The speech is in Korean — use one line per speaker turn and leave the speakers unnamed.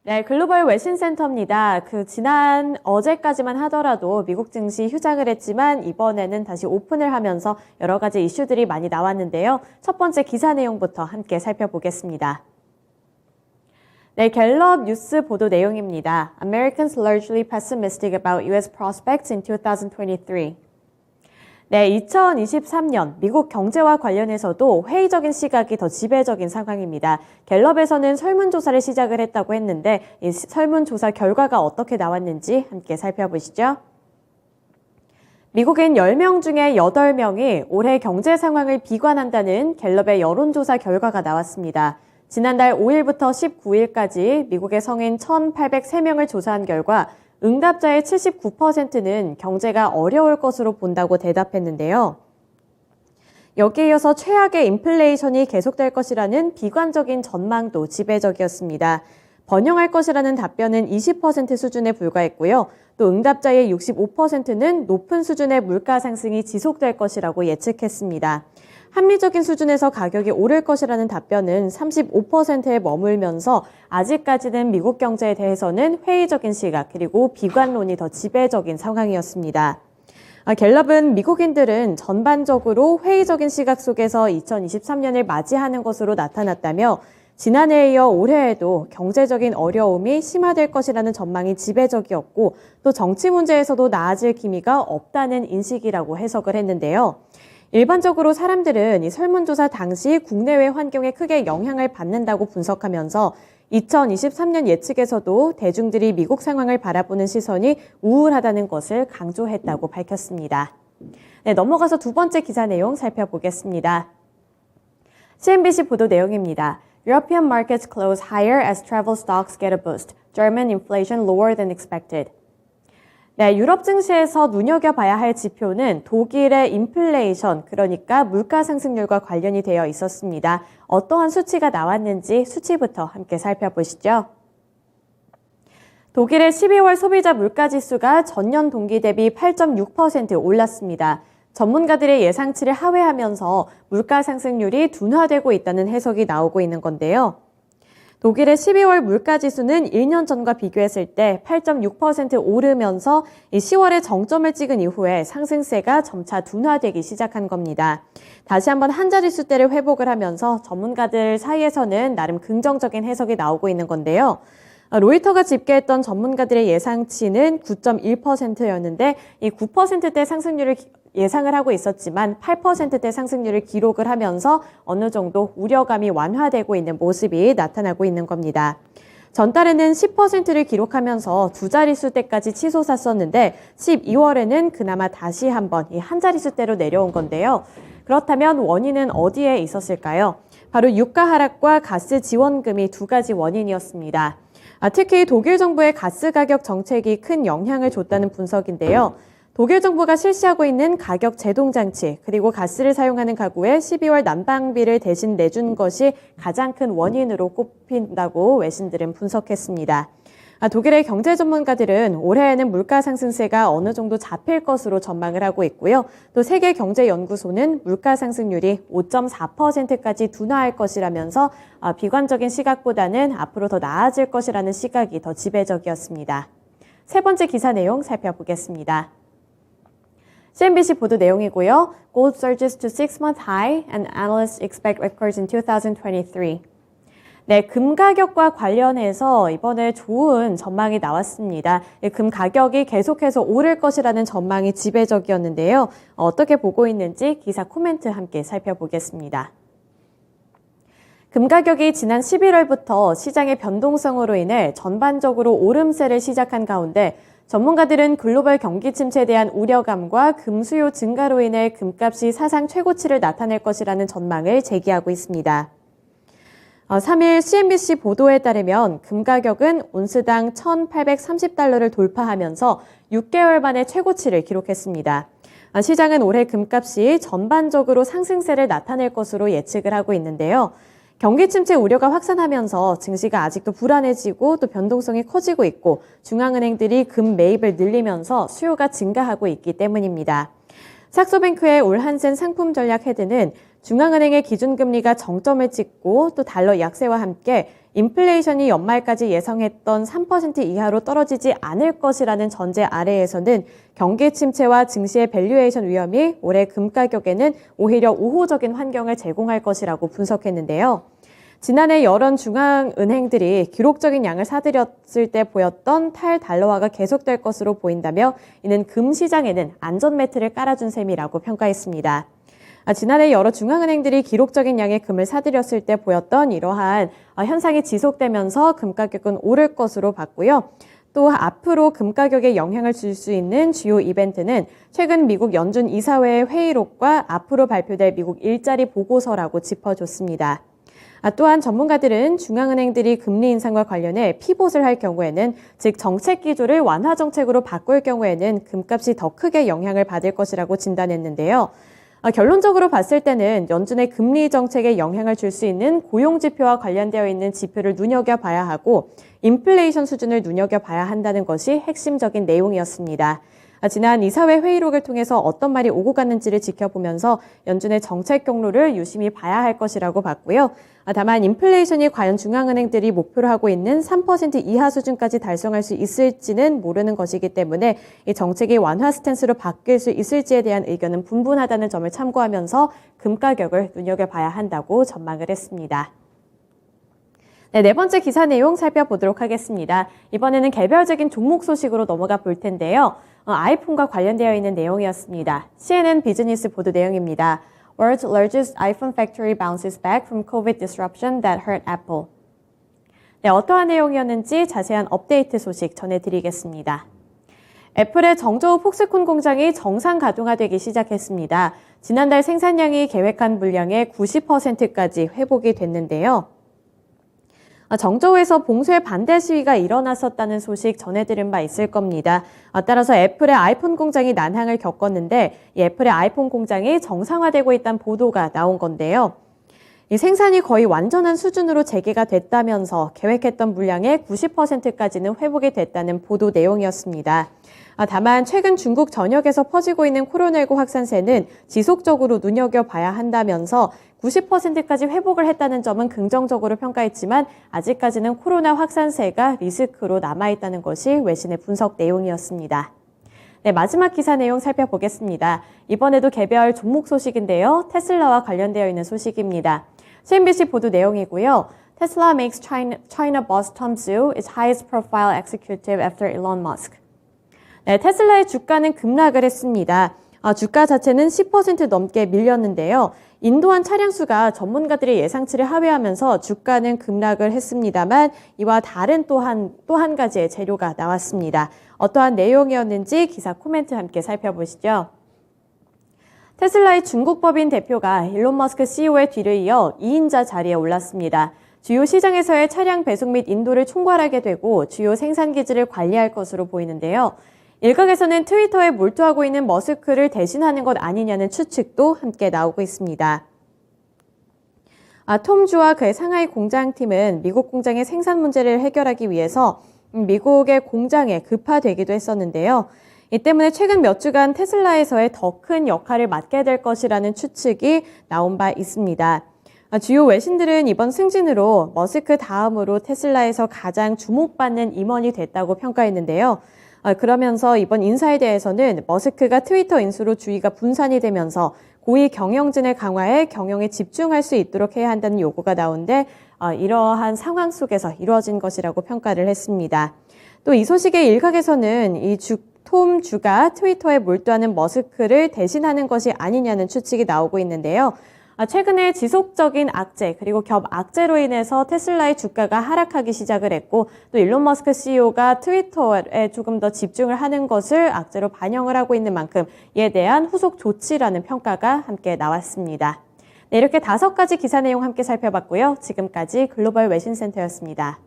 네, 글로벌 외신센터입니다. 지난 어제까지만 하더라도 미국 증시 휴장을 했지만 이번에는 다시 오픈을 하면서 여러 가지 이슈들이 많이 나왔는데요. 첫 번째 기사 내용부터 함께 살펴보겠습니다. 네, 갤럽 뉴스 보도 내용입니다. Americans largely pessimistic about U.S. prospects in 2023. 네, 2023년 미국 경제와 관련해서도 회의적인 시각이 더 지배적인 상황입니다. 갤럽에서는 설문조사를 시작을 했다고 했는데 이 설문조사 결과가 어떻게 나왔는지 함께 살펴보시죠. 미국인 10명 중에 8명이 올해 경제 상황을 비관한다는 갤럽의 여론조사 결과가 나왔습니다. 지난달 5일부터 19일까지 미국의 성인 1,803명을 조사한 결과 응답자의 79%는 경제가 어려울 것으로 본다고 대답했는데요. 여기에 이어서 최악의 인플레이션이 계속될 것이라는 비관적인 전망도 지배적이었습니다. 번영할 것이라는 답변은 20% 수준에 불과했고요. 또 응답자의 65%는 높은 수준의 물가 상승이 지속될 것이라고 예측했습니다. 합리적인 수준에서 가격이 오를 것이라는 답변은 35%에 머물면서 아직까지는 미국 경제에 대해서는 회의적인 시각 그리고 비관론이 더 지배적인 상황이었습니다. 갤럽은 미국인들은 전반적으로 회의적인 시각 속에서 2023년을 맞이하는 것으로 나타났다며 지난해에 이어 올해에도 경제적인 어려움이 심화될 것이라는 전망이 지배적이었고 또 정치 문제에서도 나아질 기미가 없다는 인식이라고 해석을 했는데요. 일반적으로 사람들은 이 설문조사 당시 국내외 환경에 크게 영향을 받는다고 분석하면서 2023년 예측에서도 대중들이 미국 상황을 바라보는 시선이 우울하다는 것을 강조했다고 밝혔습니다. 네, 넘어가서 두 번째 기사 내용 살펴보겠습니다. CNBC 보도 내용입니다. European markets close higher as travel stocks get a boost. German inflation lower than expected. 네, 유럽 증시에서 눈여겨봐야 할 지표는 독일의 인플레이션, 그러니까 물가 상승률과 관련이 되어 있었습니다. 어떠한 수치가 나왔는지 수치부터 함께 살펴보시죠. 독일의 12월 소비자 물가지수가 전년 동기 대비 8.6% 올랐습니다. 전문가들의 예상치를 하회하면서 물가 상승률이 둔화되고 있다는 해석이 나오고 있는 건데요. 독일의 12월 물가지수는 1년 전과 비교했을 때 8.6% 오르면서 10월에 정점을 찍은 이후에 상승세가 점차 둔화되기 시작한 겁니다. 다시 한번 한 자릿수대를 회복을 하면서 전문가들 사이에서는 나름 긍정적인 해석이 나오고 있는 건데요. 로이터가 집계했던 전문가들의 예상치는 9.1%였는데 이 9%대 상승률을 예상을 하고 있었지만 8%대 상승률을 기록을 하면서 어느 정도 우려감이 완화되고 있는 모습이 나타나고 있는 겁니다. 전달에는 10%를 기록하면서 두 자릿수대까지 치솟았었는데 12월에는 그나마 다시 한번 이 한 자릿수대로 내려온 건데요. 그렇다면 원인은 어디에 있었을까요? 바로 유가 하락과 가스 지원금이 두 가지 원인이었습니다. 특히 독일 정부의 가스 가격 정책이 큰 영향을 줬다는 분석인데요. 독일 정부가 실시하고 있는 가격 제동 장치 그리고 가스를 사용하는 가구에 12월 난방비를 대신 내준 것이 가장 큰 원인으로 꼽힌다고 외신들은 분석했습니다. 독일의 경제 전문가들은 올해에는 물가 상승세가 어느 정도 잡힐 것으로 전망을 하고 있고요. 또 세계경제연구소는 물가 상승률이 5.4%까지 둔화할 것이라면서 비관적인 시각보다는 앞으로 더 나아질 것이라는 시각이 더 지배적이었습니다. 세 번째 기사 내용 살펴보겠습니다. CNBC 보도 내용이고요. Gold surges to 6-month high and analysts expect records in 2023. 네, 금 가격과 관련해서 이번에 좋은 전망이 나왔습니다. 금 가격이 계속해서 오를 것이라는 전망이 지배적이었는데요. 어떻게 보고 있는지 기사 코멘트 함께 살펴보겠습니다. 금 가격이 지난 11월부터 시장의 변동성으로 인해 전반적으로 오름세를 시작한 가운데 전문가들은 글로벌 경기 침체에 대한 우려감과 금 수요 증가로 인해 금값이 사상 최고치를 나타낼 것이라는 전망을 제기하고 있습니다. 3일 CNBC 보도에 따르면 금 가격은 온스당 1,830달러를 돌파하면서 6개월 만에 최고치를 기록했습니다. 시장은 올해 금값이 전반적으로 상승세를 나타낼 것으로 예측을 하고 있는데요. 경기 침체 우려가 확산하면서 증시가 아직도 불안해지고 또 변동성이 커지고 있고 중앙은행들이 금 매입을 늘리면서 수요가 증가하고 있기 때문입니다. 삭소뱅크의 올 한센 상품 전략 헤드는 중앙은행의 기준금리가 정점을 찍고 또 달러 약세와 함께 인플레이션이 연말까지 예상했던 3% 이하로 떨어지지 않을 것이라는 전제 아래에서는 경기 침체와 증시의 밸류에이션 위험이 올해 금 가격에는 오히려 우호적인 환경을 제공할 것이라고 분석했는데요. 지난해 여러 중앙은행들이 기록적인 양을 사들였을 때 보였던 탈달러화가 계속될 것으로 보인다며 이는 금 시장에는 안전 매트를 깔아준 셈이라고 평가했습니다. 지난해 여러 중앙은행들이 기록적인 양의 금을 사들였을 때 보였던 이러한 현상이 지속되면서 금 가격은 오를 것으로 봤고요. 또 앞으로 금 가격에 영향을 줄 수 있는 주요 이벤트는 최근 미국 연준 이사회의 회의록과 앞으로 발표될 미국 일자리 보고서라고 짚어줬습니다. 또한 전문가들은 중앙은행들이 금리 인상과 관련해 피봇을 할 경우에는, 즉 정책 기조를 완화 정책으로 바꿀 경우에는 금값이 더 크게 영향을 받을 것이라고 진단했는데요. 결론적으로 봤을 때는 연준의 금리 정책에 영향을 줄 수 있는 고용 지표와 관련되어 있는 지표를 눈여겨봐야 하고 인플레이션 수준을 눈여겨봐야 한다는 것이 핵심적인 내용이었습니다. 지난 이사회 회의록을 통해서 어떤 말이 오고 갔는지를 지켜보면서 연준의 정책 경로를 유심히 봐야 할 것이라고 봤고요. 다만 인플레이션이 과연 중앙은행들이 목표로 하고 있는 3% 이하 수준까지 달성할 수 있을지는 모르는 것이기 때문에 이 정책이 완화 스탠스로 바뀔 수 있을지에 대한 의견은 분분하다는 점을 참고하면서 금 가격을 눈여겨봐야 한다고 전망을 했습니다. 네 번째 기사 내용 살펴보도록 하겠습니다. 이번에는 개별적인 종목 소식으로 넘어가 볼 텐데요. 아이폰과 관련되어 있는 내용이었습니다. CNN 비즈니스 보도 내용입니다. World's largest iPhone factory bounces back from COVID disruption that hurt Apple. 네, 어떠한 내용이었는지 자세한 업데이트 소식 전해드리겠습니다. 애플의 정저우 폭스콘 공장이 정상 가동화되기 시작했습니다. 지난달 생산량이 계획한 물량의 90%까지 회복이 됐는데요. 정저우에서 봉쇄 반대 시위가 일어났었다는 소식 전해드린 바 있을 겁니다. 따라서 애플의 아이폰 공장이 난항을 겪었는데 이 애플의 아이폰 공장이 정상화되고 있다는 보도가 나온 건데요. 이 생산이 거의 완전한 수준으로 재개가 됐다면서 계획했던 물량의 90%까지는 회복이 됐다는 보도 내용이었습니다. 다만 최근 중국 전역에서 퍼지고 있는 코로나19 확산세는 지속적으로 눈여겨봐야 한다면서 90%까지 회복을 했다는 점은 긍정적으로 평가했지만 아직까지는 코로나 확산세가 리스크로 남아있다는 것이 외신의 분석 내용이었습니다. 네, 마지막 기사 내용 살펴보겠습니다. 이번에도 개별 종목 소식인데요. 테슬라와 관련되어 있는 소식입니다. CNBC 보도 내용이고요. Tesla makes China boss Tom Zhu its highest profile executive after Elon Musk. 네, 테슬라의 주가는 급락을 했습니다. 주가 자체는 10% 넘게 밀렸는데요. 인도한 차량 수가 전문가들의 예상치를 하회하면서 주가는 급락을 했습니다만 이와 다른 또 한 가지의 재료가 나왔습니다. 어떠한 내용이었는지 기사 코멘트 함께 살펴보시죠. 테슬라의 중국 법인 대표가 일론 머스크 CEO의 뒤를 이어 2인자 자리에 올랐습니다. 주요 시장에서의 차량 배송 및 인도를 총괄하게 되고 주요 생산 기지를 관리할 것으로 보이는데요. 일각에서는 트위터에 몰두하고 있는 머스크를 대신하는 것 아니냐는 추측도 함께 나오고 있습니다. 톰 주와 그의 상하이 공장팀은 미국 공장의 생산 문제를 해결하기 위해서 미국의 공장에 급파되기도 했었는데요. 이 때문에 최근 몇 주간 테슬라에서의 더 큰 역할을 맡게 될 것이라는 추측이 나온 바 있습니다. 주요 외신들은 이번 승진으로 머스크 다음으로 테슬라에서 가장 주목받는 임원이 됐다고 평가했는데요. 그러면서 이번 인사에 대해서는 머스크가 트위터 인수로 주의가 분산이 되면서 고위 경영진을 강화해 경영에 집중할 수 있도록 해야 한다는 요구가 나오는데 이러한 상황 속에서 이루어진 것이라고 평가를 했습니다. 또 이 소식의 일각에서는 톰 주가 트위터에 몰두하는 머스크를 대신하는 것이 아니냐는 추측이 나오고 있는데요. 최근에 지속적인 악재 그리고 겹 악재로 인해서 테슬라의 주가가 하락하기 시작을 했고 또 일론 머스크 CEO가 트위터에 조금 더 집중을 하는 것을 악재로 반영을 하고 있는 만큼 이에 대한 후속 조치라는 평가가 함께 나왔습니다. 네, 이렇게 5가지 기사 내용 함께 살펴봤고요. 지금까지 글로벌 외신센터였습니다.